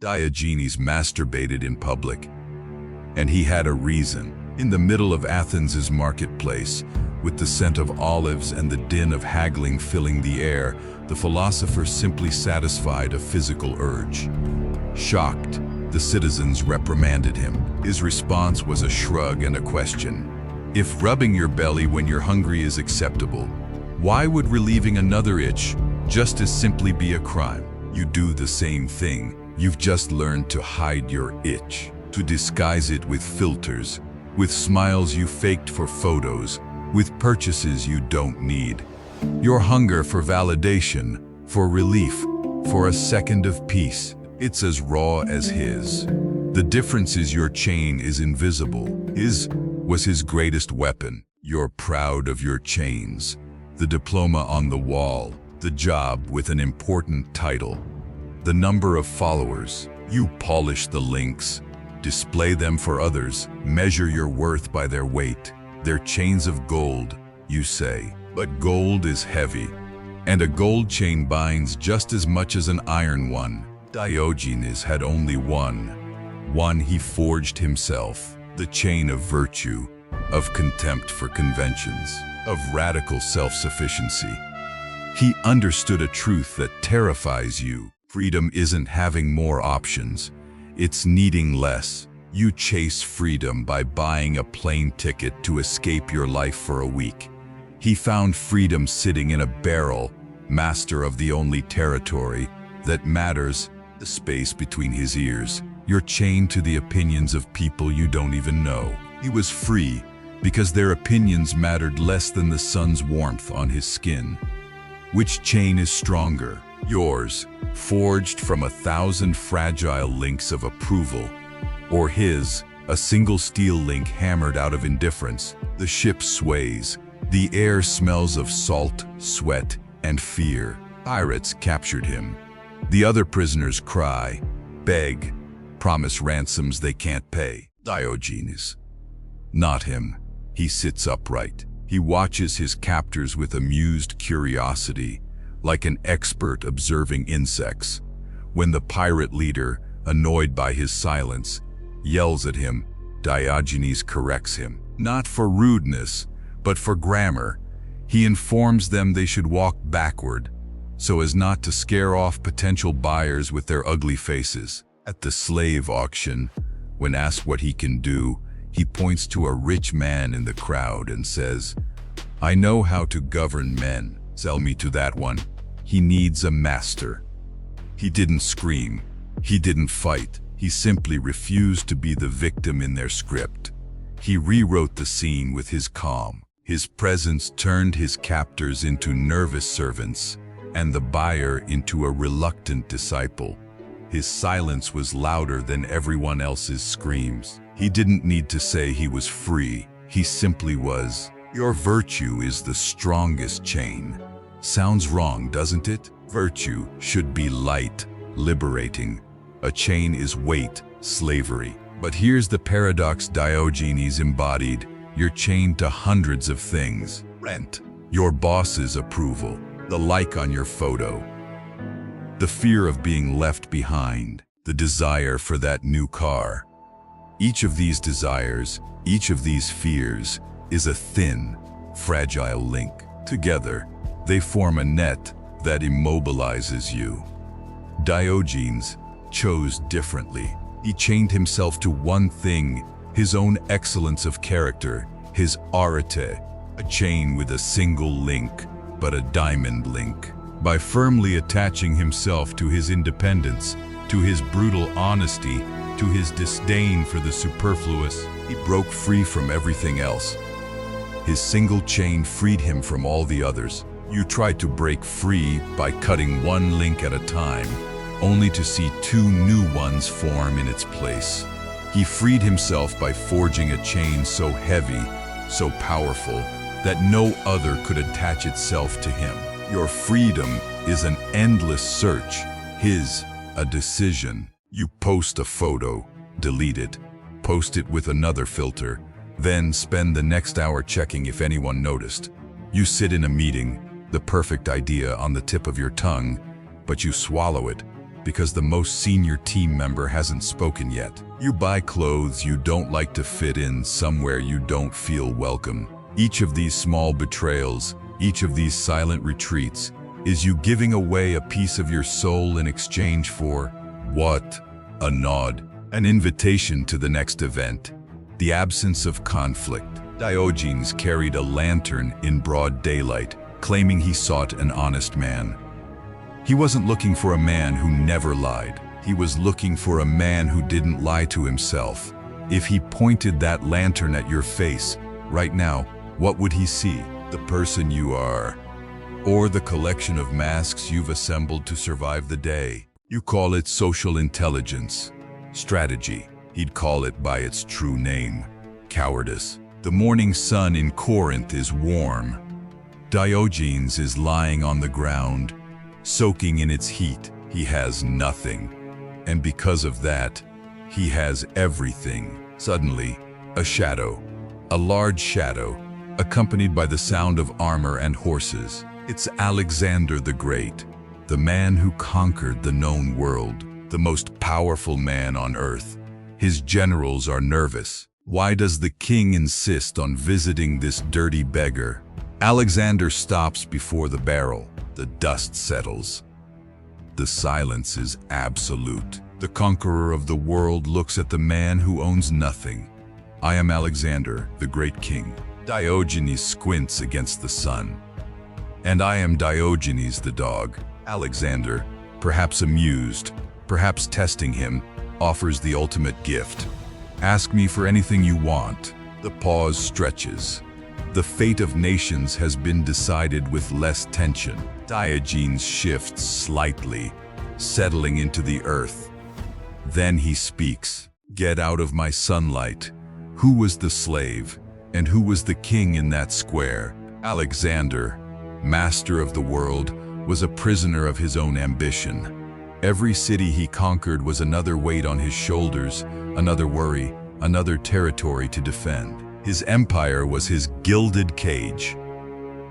Diogenes masturbated in public, and he had a reason. In the middle of Athens's marketplace, with the scent of olives and the din of haggling filling the air, the philosopher simply satisfied a physical urge. Shocked, the citizens reprimanded him. His response was a shrug and a question. If rubbing your belly when you're hungry is acceptable, why would relieving another itch just as simply be a crime? You do the same thing. You've just learned to hide your itch, to disguise it with filters, with smiles you faked for photos, with purchases you don't need. Your hunger for validation, for relief, for a second of peace, it's as raw as his. The difference is your chain is invisible. His was his greatest weapon. You're proud of your chains, the diploma on the wall, the job with an important title, the number of followers. You polish the links, display them for others, measure your worth by their weight. They're chains of gold, you say, but gold is heavy, and a gold chain binds just as much as an iron one. Diogenes had only one he forged himself, the chain of virtue, of contempt for conventions, of radical self-sufficiency. He understood a truth that terrifies you. Freedom isn't having more options, it's needing less. You chase freedom by buying a plane ticket to escape your life for a week. He found freedom sitting in a barrel, master of the only territory that matters, the space between his ears. You're chained to the opinions of people you don't even know. He was free because their opinions mattered less than the sun's warmth on his skin. Which chain is stronger? Yours, forged from 1,000 fragile links of approval, or his, a single steel link hammered out of indifference? The ship sways. The air smells of salt, sweat, and fear. Pirates captured him. The other prisoners cry, beg, promise ransoms they can't pay. Diogenes. Not him. He sits upright. He watches his captors with amused curiosity, like an expert observing insects. When the pirate leader, annoyed by his silence, yells at him, Diogenes corrects him. Not for rudeness, but for grammar. He informs them they should walk backward, so as not to scare off potential buyers with their ugly faces. At the slave auction, when asked what he can do, he points to a rich man in the crowd and says, I know how to govern men. Sell me to that one. He needs a master. He didn't scream. He didn't fight. He simply refused to be the victim in their script. He rewrote the scene with his calm. His presence turned his captors into nervous servants, and the buyer into a reluctant disciple. His silence was louder than everyone else's screams. He didn't need to say he was free. He simply was. Your virtue is the strongest chain. Sounds wrong, doesn't it? Virtue should be light, liberating. A chain is weight, slavery. But here's the paradox Diogenes embodied. You're chained to hundreds of things. Rent, your boss's approval, the like on your photo, the fear of being left behind, the desire for that new car. Each of these desires, each of these fears, is a thin, fragile link. Together, they form a net that immobilizes you. Diogenes chose differently. He chained himself to one thing, his own excellence of character, his arete, a chain with a single link, but a diamond link. By firmly attaching himself to his independence, to his brutal honesty, to his disdain for the superfluous, he broke free from everything else. His single chain freed him from all the others. You try to break free by cutting one link at a time, only to see two new ones form in its place. He freed himself by forging a chain so heavy, so powerful, that no other could attach itself to him. Your freedom is an endless search, his a decision. You post a photo, delete it, post it with another filter, then spend the next hour checking if anyone noticed. You sit in a meeting, the perfect idea on the tip of your tongue, but you swallow it, because the most senior team member hasn't spoken yet. You buy clothes you don't like to fit in somewhere you don't feel welcome. Each of these small betrayals, each of these silent retreats, is you giving away a piece of your soul in exchange for what? A nod, an invitation to the next event, the absence of conflict. Diogenes carried a lantern in broad daylight, claiming he sought an honest man. He wasn't looking for a man who never lied. He was looking for a man who didn't lie to himself. If he pointed that lantern at your face, right now, what would he see? The person you are, or the collection of masks you've assembled to survive the day. You call it social intelligence, strategy. He'd call it by its true name, cowardice. The morning sun in Corinth is warm. Diogenes is lying on the ground, soaking in its heat. He has nothing. And because of that, he has everything. Suddenly, a shadow, a large shadow, accompanied by the sound of armor and horses. It's Alexander the Great, the man who conquered the known world, the most powerful man on earth. His generals are nervous. Why does the king insist on visiting this dirty beggar? Alexander stops before the barrel. The dust settles. The silence is absolute. The conqueror of the world looks at the man who owns nothing. I am Alexander, the great king. Diogenes squints against the sun. And I am Diogenes the dog. Alexander, perhaps amused, perhaps testing him, offers the ultimate gift. Ask me for anything you want. The pause stretches. The fate of nations has been decided with less tension. Diogenes shifts slightly, settling into the earth. Then he speaks. Get out of my sunlight. Who was the slave, and who was the king in that square? Alexander, master of the world, was a prisoner of his own ambition. Every city he conquered was another weight on his shoulders, another worry, another territory to defend. His empire was his gilded cage.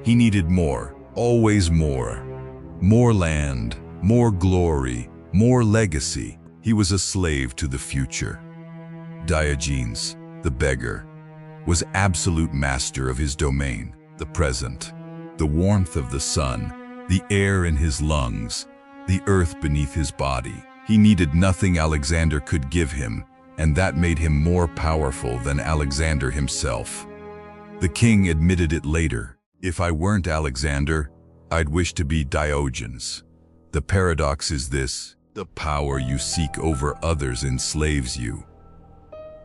He needed more, always more. More land, more glory, more legacy. He was a slave to the future. Diogenes, the beggar, was absolute master of his domain, the present. The warmth of the sun, the air in his lungs, the earth beneath his body. He needed nothing Alexander could give him, and that made him more powerful than Alexander himself. The king admitted it later. If I weren't Alexander, I'd wish to be Diogenes. The paradox is this: the power you seek over others enslaves you.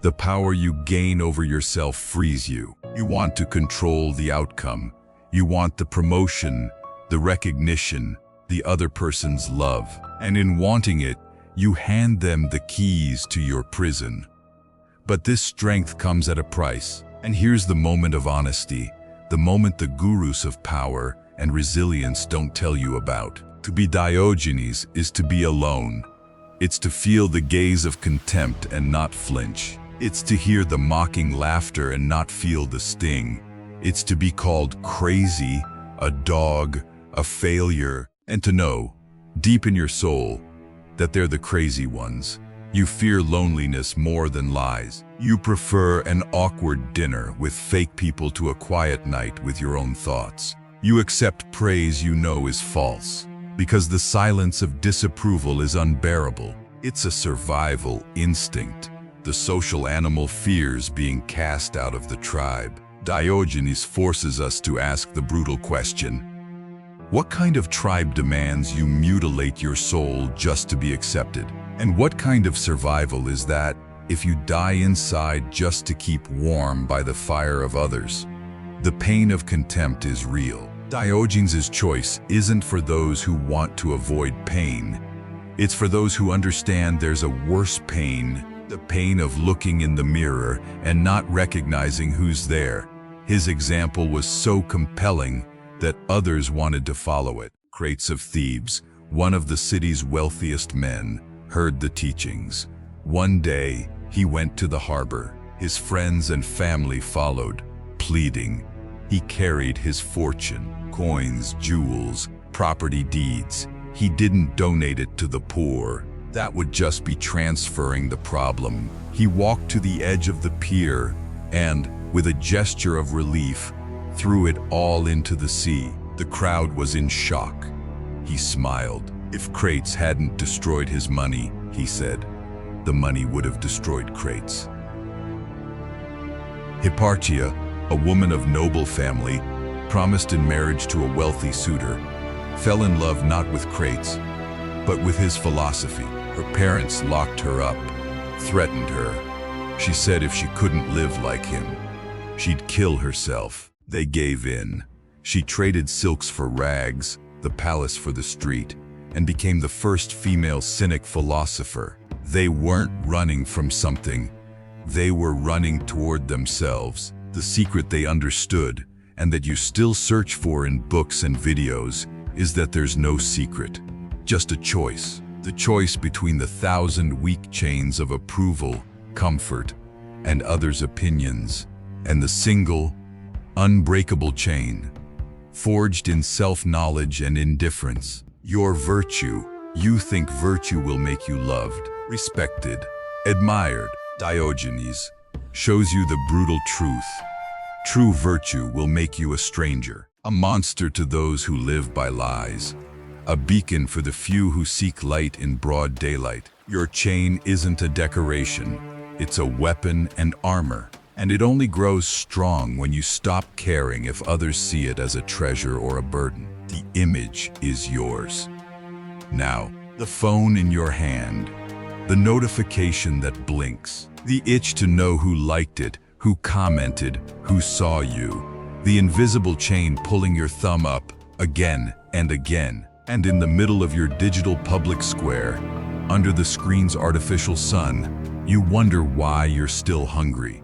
The power you gain over yourself frees you. You want to control the outcome. You want the promotion, the recognition, the other person's love. And in wanting it, you hand them the keys to your prison. But this strength comes at a price. And here's the moment of honesty, the moment the gurus of power and resilience don't tell you about. To be Diogenes is to be alone. It's to feel the gaze of contempt and not flinch. It's to hear the mocking laughter and not feel the sting. It's to be called crazy, a dog, a failure, and to know, deep in your soul, that they're the crazy ones. You fear loneliness more than lies. You prefer an awkward dinner with fake people to a quiet night with your own thoughts. You accept praise you know is false, because the silence of disapproval is unbearable. It's a survival instinct. The social animal fears being cast out of the tribe. Diogenes forces us to ask the brutal question: what kind of tribe demands you mutilate your soul just to be accepted? And what kind of survival is that if you die inside just to keep warm by the fire of others? The pain of contempt is real. Diogenes' choice isn't for those who want to avoid pain. It's for those who understand there's a worse pain, the pain of looking in the mirror and not recognizing who's there. His example was so compelling that others wanted to follow it. Crates of Thebes, one of the city's wealthiest men, heard the teachings. One day, he went to the harbor. His friends and family followed, pleading. He carried his fortune, coins, jewels, property deeds. He didn't donate it to the poor. That would just be transferring the problem. He walked to the edge of the pier and, with a gesture of relief, threw it all into the sea. The crowd was in shock. He smiled. If crates hadn't destroyed his money, he said, the money would have destroyed crates. Hipparchia, a woman of noble family, promised in marriage to a wealthy suitor, fell in love not with crates, but with his philosophy. Her parents locked her up, threatened her. She said if she couldn't live like him, she'd kill herself. They gave in. She traded silks for rags, the palace for the street, and became the first female Cynic philosopher. They weren't running from something. They were running toward themselves. The secret they understood, and that you still search for in books and videos, is that there's no secret, just a choice. The choice between the 1,000 weak chains of approval, comfort, and others' opinions, and the single, unbreakable chain, forged in self-knowledge and indifference. Your virtue. You think virtue will make you loved, respected, admired. Diogenes shows you the brutal truth. True virtue will make you a stranger, a monster to those who live by lies, a beacon for the few who seek light in broad daylight. Your chain isn't a decoration, it's a weapon and armor, and it only grows strong when you stop caring if others see it as a treasure or a burden. The image is yours. Now, the phone in your hand, the notification that blinks, the itch to know who liked it, who commented, who saw you, the invisible chain pulling your thumb up again and again. And in the middle of your digital public square, under the screen's artificial sun, you wonder why you're still hungry.